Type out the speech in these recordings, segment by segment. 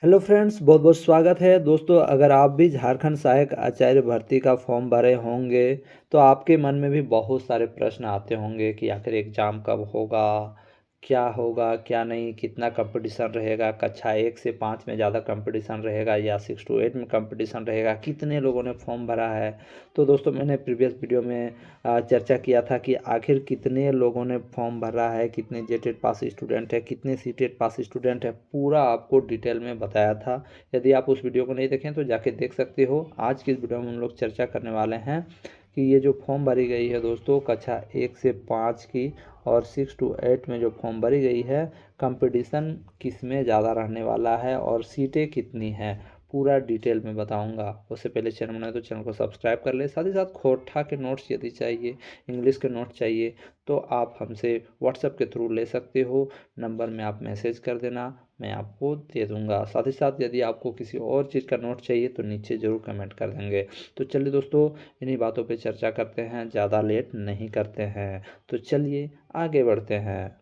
Hello friends, बहुत बहुत स्वागत है दोस्तों। अगर आप भी झारखंड सहायक आचार्य भर्ती का फॉर्म भरे होंगे तो आपके मन में भी बहुत सारे प्रश्न आते होंगे कि आखिर एग्ज़ाम कब होगा क्या नहीं, कितना कंपटीशन रहेगा, कक्षा 1 से 5 में ज़्यादा कंपटीशन रहेगा या 6 to 8 में कंपटीशन रहेगा, कितने लोगों ने फॉर्म भरा है। तो दोस्तों, मैंने प्रीवियस वीडियो में चर्चा किया था कि आखिर कितने लोगों ने फॉर्म भरा है, कितने जेटेड पास स्टूडेंट है, कितने सीटेड पास स्टूडेंट है, पूरा आपको डिटेल में बताया था। यदि आप उस वीडियो को नहीं देखें तो जाके देख सकते हो। आज की इस वीडियो में हम लोग चर्चा करने वाले हैं कि ये जो फॉर्म भरी गई है दोस्तों, कक्षा 1 से 5 की और 6 to 8 में जो फॉर्म भरी गई है, कंपटीशन किस में ज़्यादा रहने वाला है और सीटें कितनी हैं, पूरा डिटेल में बताऊंगा। उससे पहले चैनल बनाए तो चैनल को सब्सक्राइब कर ले। साथ ही साथ खोटा के नोट्स यदि चाहिए, इंग्लिश के नोट्स चाहिए तो आप हमसे व्हाट्सएप के थ्रू ले सकते हो। नंबर में आप मैसेज कर देना, मैं आपको दे दूंगा। साथ ही साथ यदि आपको किसी और चीज़ का नोट चाहिए तो नीचे ज़रूर कमेंट कर देंगे। तो चलिए दोस्तों, इन्हीं बातों पे चर्चा करते हैं, ज़्यादा लेट नहीं करते हैं। तो चलिए आगे बढ़ते हैं।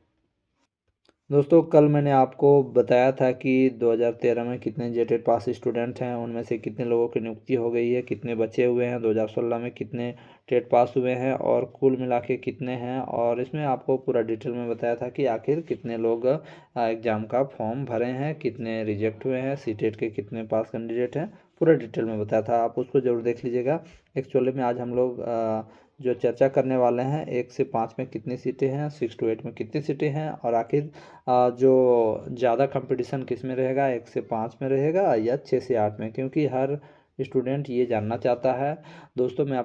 दोस्तों, कल मैंने आपको बताया था कि 2013 में कितने जेटेड पास स्टूडेंट हैं, उनमें से कितने लोगों की नियुक्ति हो गई है, कितने बचे हुए हैं, 2016 में कितने टेट पास हुए हैं और कुल मिला के कितने हैं। और इसमें आपको पूरा डिटेल में बताया था कि आखिर कितने लोग एग्ज़ाम का फॉर्म भरे हैं, कितने रिजेक्ट हुए हैं, सीटेट के कितने पास कैंडिडेट हैं, पूरा डिटेल में बताया था। आप उसको ज़रूर देख लीजिएगा। एक्चुअली में आज हम लोग जो चर्चा करने वाले हैं, 1 से 5 में कितनी सीटें हैं, 6 to 8 में कितनी सीटें हैं और आखिर जो ज़्यादा कंपटीशन किस में रहेगा, 1 से 5 में रहेगा या 6 से 8 में, क्योंकि हर स्टूडेंट ये जानना चाहता है। दोस्तों, मैं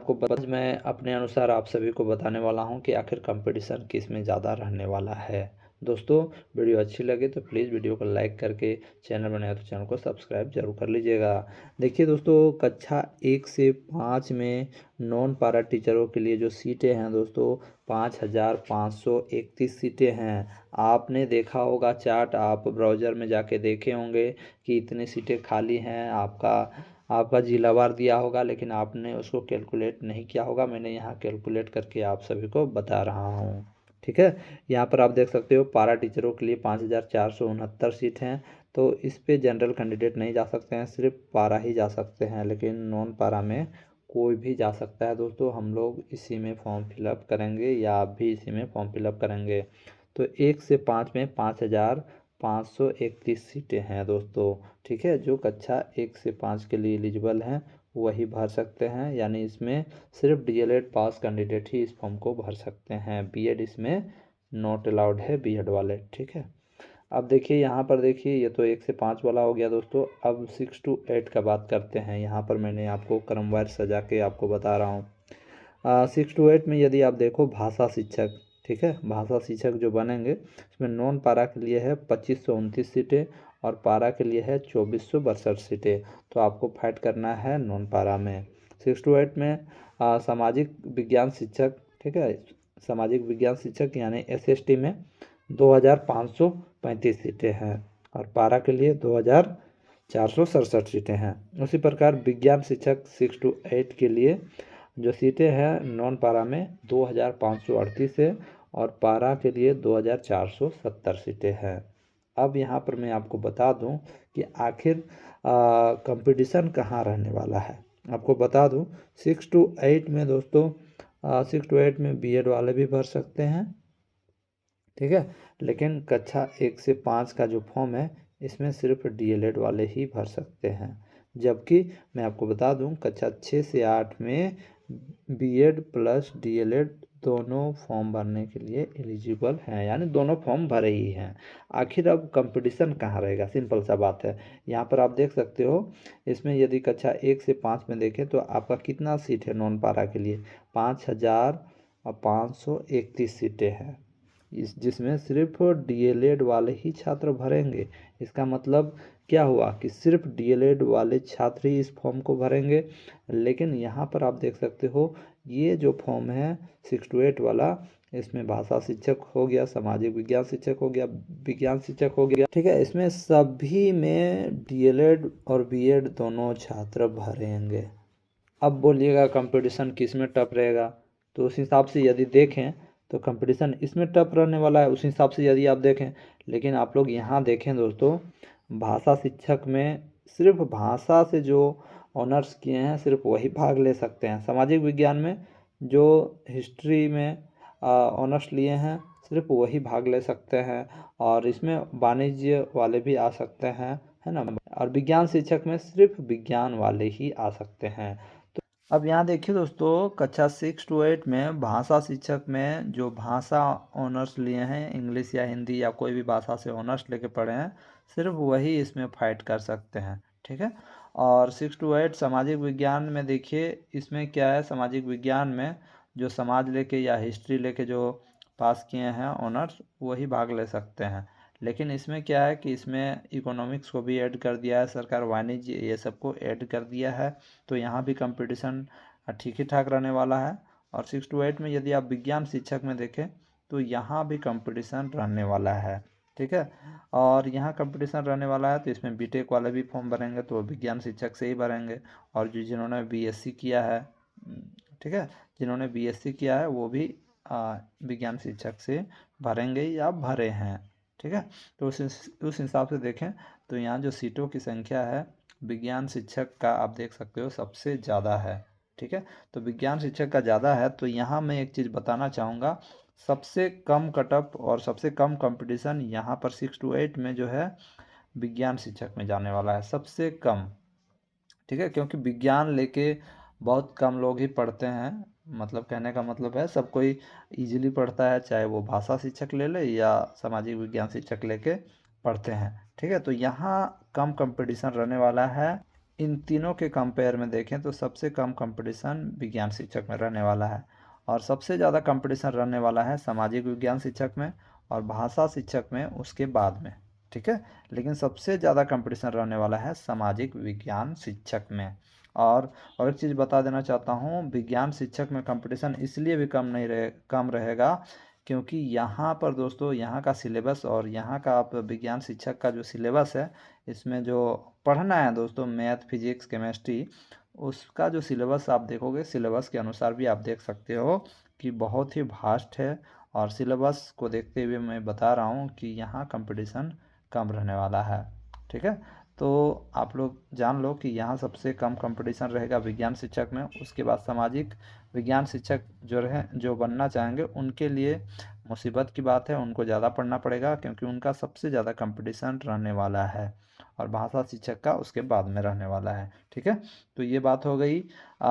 अपने अनुसार आप सभी को बताने वाला हूँ कि आखिर कंपटीशन किस में ज़्यादा रहने वाला है। दोस्तों, वीडियो अच्छी लगे तो प्लीज़ वीडियो को लाइक करके, चैनल बनाया तो चैनल को सब्सक्राइब जरूर कर लीजिएगा। देखिए दोस्तों, कक्षा 1 से 5 में नॉन पारा टीचरों के लिए जो सीटें हैं दोस्तों, 5,531 सीटें हैं। आपने देखा होगा चार्ट, आप ब्राउज़र में जाके देखे होंगे कि इतनी सीटें खाली हैं। आपका जिलावार दिया होगा, लेकिन आपने उसको कैलकुलेट नहीं किया होगा। मैंने यहाँ कैलकुलेट करके आप सभी को बता रहा हूँ, ठीक है। यहाँ पर आप देख सकते हो, पारा टीचरों के लिए 5,469 सीट हैं। तो इस पे जनरल कैंडिडेट नहीं जा सकते हैं, सिर्फ पारा ही जा सकते हैं, लेकिन नॉन पारा में कोई भी जा सकता है। दोस्तों, हम लोग इसी में फॉर्म फिलअप करेंगे या आप भी इसी में फॉर्म फिलअप करेंगे। तो 1 से 5 में 5,531 सीटें हैं दोस्तों, ठीक है। जो कक्षा 1 से 5 के लिए एलिजिबल हैं वही भर सकते हैं, यानी इसमें सिर्फ डीएलएड पास कैंडिडेट ही इस फॉर्म को भर सकते हैं। बीएड इसमें नॉट अलाउड है, बीएड वाले, ठीक है। अब देखिए, यहाँ पर देखिए, ये तो 1 से 5 वाला हो गया दोस्तों। अब 6 to 8 का बात करते हैं। यहाँ पर मैंने आपको क्रमवार सजा के आपको बता रहा हूँ। 6 to 8 में यदि आप देखो, भाषा शिक्षक, ठीक है, भाषा शिक्षक जो बनेंगे, इसमें नॉन पारा के लिए है 2529 सीटें और पारा के लिए है 2462 सीटें। तो आपको फाइट करना है नॉन पारा में। 6 to 8 में सामाजिक विज्ञान शिक्षक, ठीक है, सामाजिक विज्ञान शिक्षक यानी एसएसटी में 2,535 सीटें हैं और पारा के लिए 2,467 सीटें हैं। उसी प्रकार विज्ञान शिक्षक 6 to 8 के लिए जो सीटें हैं नॉन पारा में 2,538 है और पारा के लिए 2,470 सीटें हैं। अब यहाँ पर मैं आपको बता दूं कि आखिर कंपटीशन कहाँ रहने वाला है। आपको बता दूं, 6 to 8 में दोस्तों, 6 to 8 में बीएड वाले भी भर सकते हैं, ठीक है। लेकिन कक्षा 1 से 5 का जो फॉर्म है, इसमें सिर्फ डीएलएड वाले ही भर सकते हैं। जबकि मैं आपको बता दूं, कक्षा 6 से 8 में बीएड प्लस डीएलएड दोनों फॉर्म भरने के लिए एलिजिबल हैं, यानी दोनों फॉर्म भरे ही हैं। आखिर अब कंपटीशन कहाँ रहेगा, सिंपल सा बात है। यहाँ पर आप देख सकते हो, इसमें यदि कक्षा 1 से 5 में देखें तो आपका कितना सीट है नॉन पारा के लिए, 5,531 सीटें हैं, जिसमें सिर्फ डीएलएड वाले ही छात्र भरेंगे। इसका मतलब क्या हुआ कि सिर्फ डीएलएड वाले छात्र ही इस फॉर्म को भरेंगे। लेकिन यहाँ पर आप देख सकते हो, ये जो फॉर्म है 6 to 8 वाला, इसमें भाषा शिक्षक हो गया, सामाजिक विज्ञान शिक्षक हो गया, विज्ञान शिक्षक हो गया, ठीक है, इसमें सभी में डीएलएड और बीएड दोनों छात्र भरेंगे। अब बोलिएगा कंपटीशन किस में टफ रहेगा, तो उस हिसाब से यदि देखें तो कंपटीशन इसमें टफ रहने वाला है, उस हिसाब से यदि आप देखें। लेकिन आप लोग यहाँ देखें दोस्तों, भाषा शिक्षक में सिर्फ भाषा से जो ऑनर्स किए हैं सिर्फ वही भाग ले सकते हैं। सामाजिक विज्ञान में जो हिस्ट्री में ऑनर्स लिए हैं सिर्फ वही भाग ले सकते हैं, और इसमें वाणिज्य वाले भी आ सकते हैं, है ना। और विज्ञान शिक्षक में सिर्फ विज्ञान वाले ही आ सकते हैं। तो अब यहाँ देखिए दोस्तों, कक्षा 6 to 8 में भाषा शिक्षक में जो भाषा ऑनर्स लिए हैं, इंग्लिश या हिंदी या कोई भी भाषा से ऑनर्स लेके पढ़े हैं, सिर्फ वही इसमें फाइट कर सकते हैं, ठीक है। और 6 to 8 सामाजिक विज्ञान में देखिए, इसमें क्या है, सामाजिक विज्ञान में जो समाज लेके या हिस्ट्री लेके जो पास किए हैं ऑनर्स वही भाग ले सकते हैं। लेकिन इसमें क्या है कि इसमें इकोनॉमिक्स को भी ऐड कर दिया है सरकार, वाणिज्य ये सबको ऐड कर दिया है। तो यहाँ भी कंपटीशन ठीक ही ठाक रहने वाला है। और 6 to 8 में यदि आप विज्ञान शिक्षक में देखें तो यहाँ भी कंपटीशन रहने वाला है, ठीक है। और यहाँ कंपटीशन रहने वाला है तो इसमें बीटेक वाले भी फॉर्म भरेंगे तो विज्ञान शिक्षक से ही भरेंगे। और जो जिन्होंने बीएससी किया है, ठीक है, जिन्होंने बीएससी किया है वो भी विज्ञान शिक्षक से भरेंगे या भरे हैं, ठीक है। तो उस हिसाब से देखें तो यहाँ जो सीटों की संख्या है विज्ञान शिक्षक का आप देख सकते हो सबसे ज़्यादा है, ठीक है। तो विज्ञान शिक्षक का ज़्यादा है। तो यहाँ मैं एक चीज़ बताना चाहूँगा, सबसे कम कटअप और सबसे कम कंपटीशन यहाँ पर 6 to 8 में जो है विज्ञान शिक्षक में जाने वाला है, सबसे कम, ठीक है। क्योंकि विज्ञान लेके बहुत कम लोग ही पढ़ते हैं, मतलब कहने का मतलब है सब कोई इजीली पढ़ता है, चाहे वो भाषा शिक्षक ले ले या सामाजिक विज्ञान शिक्षक लेके पढ़ते हैं, ठीक है। तो यहाँ कम कंपटीशन रहने वाला है। इन तीनों के कंपेयर में देखें तो सबसे कम कंपटीशन विज्ञान शिक्षक में रहने वाला है, और सबसे ज़्यादा कंपटीशन रहने वाला है सामाजिक विज्ञान शिक्षक में और भाषा शिक्षक में उसके बाद में, ठीक है। लेकिन सबसे ज़्यादा कंपटीशन रहने वाला है सामाजिक विज्ञान शिक्षक में। और एक चीज़ बता देना चाहता हूँ, विज्ञान शिक्षक में कंपटीशन इसलिए भी कम रहेगा क्योंकि यहाँ पर दोस्तों यहाँ का सिलेबस और यहाँ का आप विज्ञान शिक्षक का जो सिलेबस है इसमें जो पढ़ना है दोस्तों, मैथ फिजिक्स केमिस्ट्री, उसका जो सिलेबस आप देखोगे, सिलेबस के अनुसार भी आप देख सकते हो कि बहुत ही वास्ट है। और सिलेबस को देखते हुए मैं बता रहा हूँ कि यहाँ कंपटीशन कम रहने वाला है, ठीक है। तो आप लोग जान लो कि यहाँ सबसे कम कंपटीशन रहेगा विज्ञान शिक्षक में। उसके बाद सामाजिक विज्ञान शिक्षक जो रहे, जो बनना चाहेंगे उनके लिए मुसीबत की बात है, उनको ज़्यादा पढ़ना पड़ेगा क्योंकि उनका सबसे ज़्यादा कंपटीशन रहने वाला है, और भाषा शिक्षक का उसके बाद में रहने वाला है, ठीक है। तो ये बात हो गई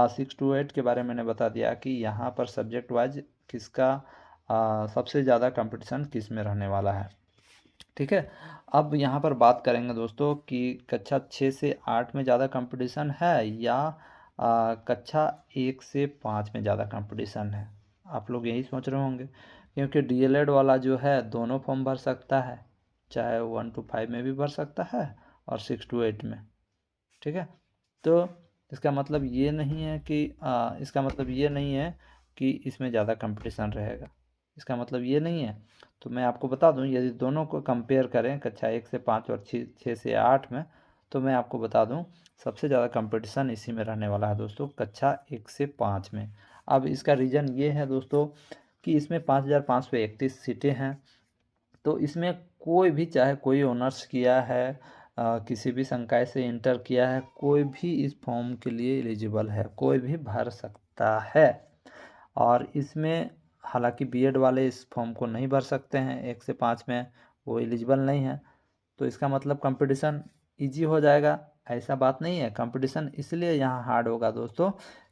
6 to 8 के बारे में मैंने बता दिया कि यहाँ पर सब्जेक्ट वाइज किसका सबसे ज़्यादा कंपटीशन किस में रहने वाला है, ठीक है। अब यहाँ पर बात करेंगे दोस्तों कि कक्षा 6 से 8 में ज़्यादा कंपटीशन है या कक्षा 1 से 5 में ज़्यादा कंपटीशन है। आप लोग यही सोच रहे होंगे क्योंकि डीएलएड वाला जो है दोनों फॉर्म भर सकता है, चाहे 1 to 5 में भी भर सकता है और 6 to 8 में, ठीक है। तो इसका मतलब ये नहीं है कि इसमें ज़्यादा कंपटीशन रहेगा, इसका मतलब ये नहीं है। तो मैं आपको बता दूं, यदि दोनों को कंपेयर करें कक्षा 1 से 5 और 6 से 8 में, तो मैं आपको बता दूं सबसे ज़्यादा कंपटीशन इसी में रहने वाला है दोस्तों, कक्षा 1 से 5 में। अब इसका रीज़न ये है दोस्तों कि इसमें 5531 सीटें हैं। तो इसमें कोई भी, चाहे कोई ऑनर्स किया है, किसी भी संकाय से इंटर किया है, कोई भी इस फॉर्म के लिए एलिजिबल है, कोई भी भर सकता है। और इसमें हालांकि बीएड वाले इस फॉर्म को नहीं भर सकते हैं, 1 से 5 में वो एलिजिबल नहीं है। तो इसका मतलब कंपटीशन इजी हो जाएगा, ऐसा बात नहीं है। कंपटीशन इसलिए यहाँ हार्ड होगा दोस्तों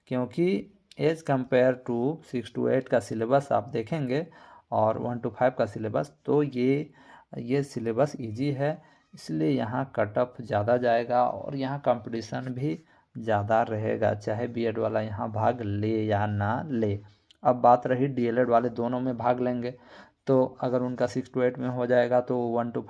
क्योंकि एज कंपेयर टू 6 to 8 का सिलेबस आप देखेंगे और 1 to 5 का सिलेबस, तो ये सिलेबस इजी है, इसलिए यहाँ कटअप ज़्यादा जाएगा और यहाँ कंपटीशन भी ज़्यादा रहेगा, चाहे बीएड वाला यहाँ भाग ले या ना ले। अब बात रही डीएलएड वाले दोनों में भाग लेंगे, तो अगर उनका 6 to 8 में हो जाएगा तो 1 to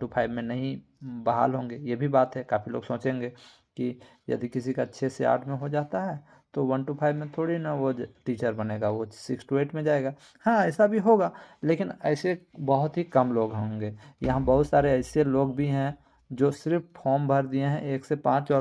5 में नहीं बहाल होंगे। ये भी बात है, काफ़ी लोग सोचेंगे कि यदि किसी का 6 से 8 में हो जाता है तो 1 to 5 में थोड़ी ना वो टीचर बनेगा, वो 6 to 8 में जाएगा। हाँ, ऐसा भी होगा, लेकिन ऐसे बहुत ही कम लोग होंगे। यहाँ बहुत सारे ऐसे लोग भी हैं जो सिर्फ फॉर्म भर दिए हैं 1 से 5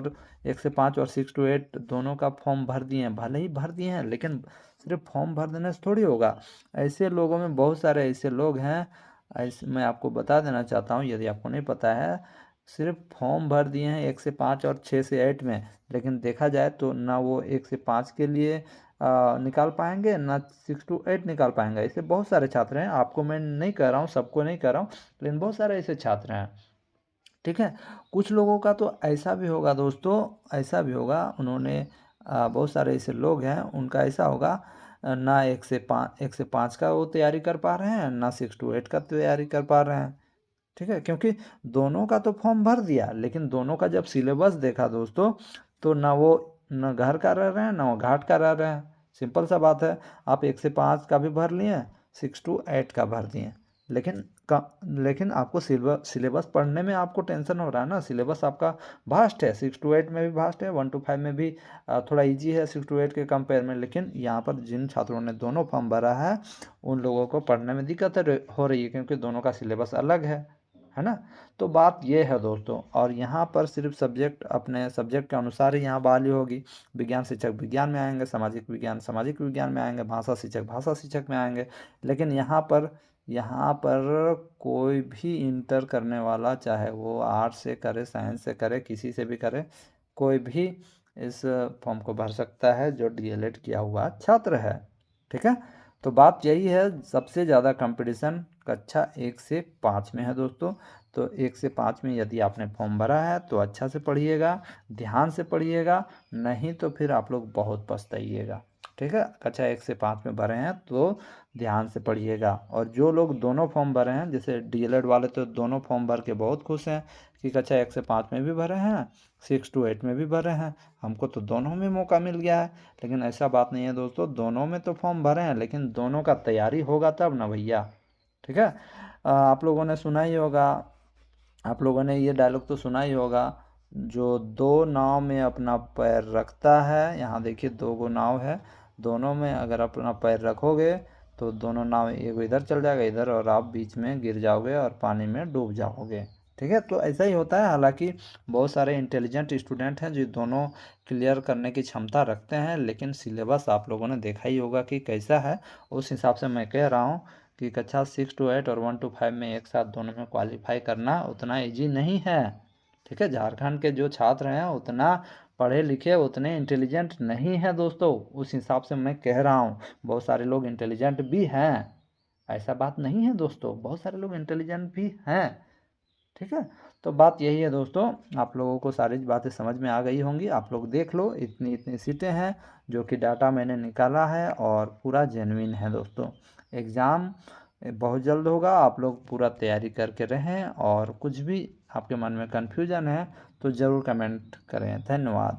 और 6 to 8 दोनों का फॉर्म भर दिए हैं, भले ही भर दिए हैं लेकिन सिर्फ फॉर्म भर देने से थोड़ी होगा। ऐसे लोगों में बहुत सारे ऐसे लोग हैं ऐसे मैं आपको बता देना चाहता हूँ, यदि आपको नहीं पता है, सिर्फ फॉर्म भर दिए हैं 1 से 5 और 6 से 8 में, लेकिन देखा जाए तो ना वो 1 से 5 के लिए निकाल पाएंगे, ना 6 to 8 निकाल पाएंगे। ऐसे बहुत सारे छात्र हैं, आपको मैं नहीं कह रहा हूँ, सबको नहीं कह रहा हूँ, लेकिन बहुत सारे ऐसे छात्र हैं। ठीक है, कुछ लोगों का तो ऐसा भी होगा दोस्तों, ऐसा भी होगा, उन्होंने बहुत सारे ऐसे लोग हैं, उनका ऐसा होगा ना 1 से 5 का वो तैयारी कर पा रहे हैं, ना 6 to 8 का तैयारी कर पा रहे हैं। ठीक है, क्योंकि दोनों का तो फॉर्म भर दिया, लेकिन दोनों का जब सिलेबस देखा दोस्तों, तो ना वो न घर का रह रहे हैं, ना वो घाट का रह रहे हैं। सिंपल सा बात है, आप 1 से 5 का भी भर लिए, 6 to 8 का भर दिए, लेकिन का लेकिन आपको सिलेबस पढ़ने में आपको टेंशन हो रहा है ना। सिलेबस आपका भास्ट है, 6 to 8 में भी भास्ट है, 1 to 5 में भी थोड़ा इजी है 6 to 8 के कंपेयर में। लेकिन यहाँ पर जिन छात्रों ने दोनों फॉर्म भरा है, उन लोगों को पढ़ने में दिक्कत हो रही है, क्योंकि दोनों का सिलेबस अलग है ना। तो बात ये है दोस्तों, और यहाँ पर सिर्फ सब्जेक्ट, अपने सब्जेक्ट के अनुसार ही यहाँ बहाली होगी। विज्ञान शिक्षक विज्ञान में आएंगे, सामाजिक विज्ञान सामाजिक विज्ञान में आएंगे, भाषा शिक्षक में आएंगे। लेकिन यहाँ पर कोई भी इंटर करने वाला, चाहे वो आर्ट्स से करे, साइंस से करे, किसी से भी करे, कोई भी इस फॉर्म को भर सकता है जो डीएलएड किया हुआ छात्र है। ठीक है, तो बात यही है, सबसे ज़्यादा कंपटीशन कक्षा 1 से 5 में है दोस्तों। तो 1 से 5 में यदि आपने फॉर्म भरा है तो अच्छा से पढ़िएगा, ध्यान से पढ़िएगा, नहीं तो फिर आप लोग बहुत पछताइएगा। ठीक है, कक्षा 1 से 5 में भरे हैं तो ध्यान से पढ़िएगा। और जो लोग दोनों फॉर्म भरे हैं, जैसे डीएलएड वाले तो दोनों फॉर्म भर के बहुत खुश हैं कि कक्षा 1 से 5 में भी भरे हैं, 6 to 8 में भी भरे हैं, हमको तो दोनों में मौका मिल गया है। लेकिन ऐसा बात नहीं है दोस्तों, दोनों में तो फॉर्म भरे हैं, लेकिन दोनों का तैयारी होगा तब ना भैया। ठीक है, आप लोगों ने सुना ही होगा, आप लोगों ने ये डायलॉग तो सुना ही होगा, जो दो नाव में अपना पैर रखता है, यहाँ देखिए 2 गो नाव है, दोनों में अगर अपना पैर रखोगे तो दोनों नाव, एक इधर चल जाएगा इधर, और आप बीच में गिर जाओगे और पानी में डूब जाओगे। ठीक है, तो ऐसा ही होता है। हालांकि बहुत सारे इंटेलिजेंट स्टूडेंट हैं जो दोनों क्लियर करने की क्षमता रखते हैं, लेकिन सिलेबस आप लोगों ने देखा ही होगा कि कैसा है। उस हिसाब से मैं कह रहा हूँ कि कक्षा 6 to 8 और 1 to 5 में एक साथ दोनों में क्वालिफाई करना उतना इजी नहीं है। ठीक है, झारखंड के जो छात्र हैं उतना पढ़े लिखे, उतने इंटेलिजेंट नहीं हैं दोस्तों, उस हिसाब से मैं कह रहा हूँ। बहुत सारे लोग इंटेलिजेंट भी हैं, ऐसा बात नहीं है दोस्तों, बहुत सारे लोग इंटेलिजेंट भी हैं। ठीक है, तो बात यही है दोस्तों, आप लोगों को सारी बातें समझ में आ गई होंगी। आप लोग देख लो, इतनी इतनी सीटें हैं, जो कि डाटा मैंने निकाला है और पूरा जेन्युइन है दोस्तों। एग्ज़ाम बहुत जल्द होगा, आप लोग पूरा तैयारी करके रहें, और कुछ भी आपके मन में कन्फ्यूजन है तो ज़रूर कमेंट करें। धन्यवाद।